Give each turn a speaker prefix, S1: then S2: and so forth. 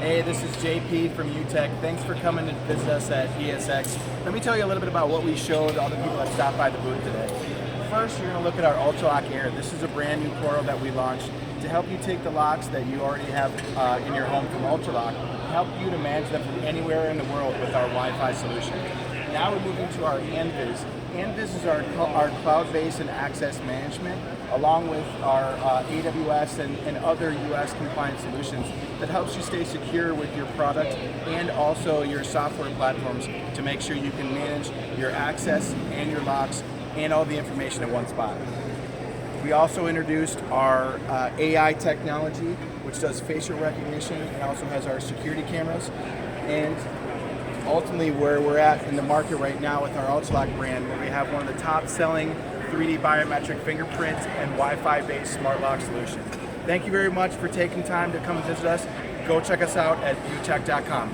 S1: Hey, this is JP from u-tec. Thanks for coming to visit us at ESX. Let me tell you a little bit about what we showed all the people that stopped by the booth today. First, you're going to look at our ULTRALOQ Air. This is a brand new portal that we launched to help you take the locks that you already have in your home from ULTRALOQ, help you to manage them from anywhere in the world with our Wi-Fi solution. Now we're moving to our Anviz. Anviz is our cloud-based and access management, along with our AWS and other US compliant solutions that helps you stay secure with your product and also your software platforms to make sure you can manage your access and your locks and all the information in one spot. We also introduced our AI technology, which does facial recognition and also has our security cameras. And ultimately, where we're at in the market right now with our ULTRALOQ brand, where we have one of the top selling 3D biometric fingerprint and Wi-Fi based smart lock solutions. Thank you very much for taking time to come visit us. Go check us out at u-tec.com.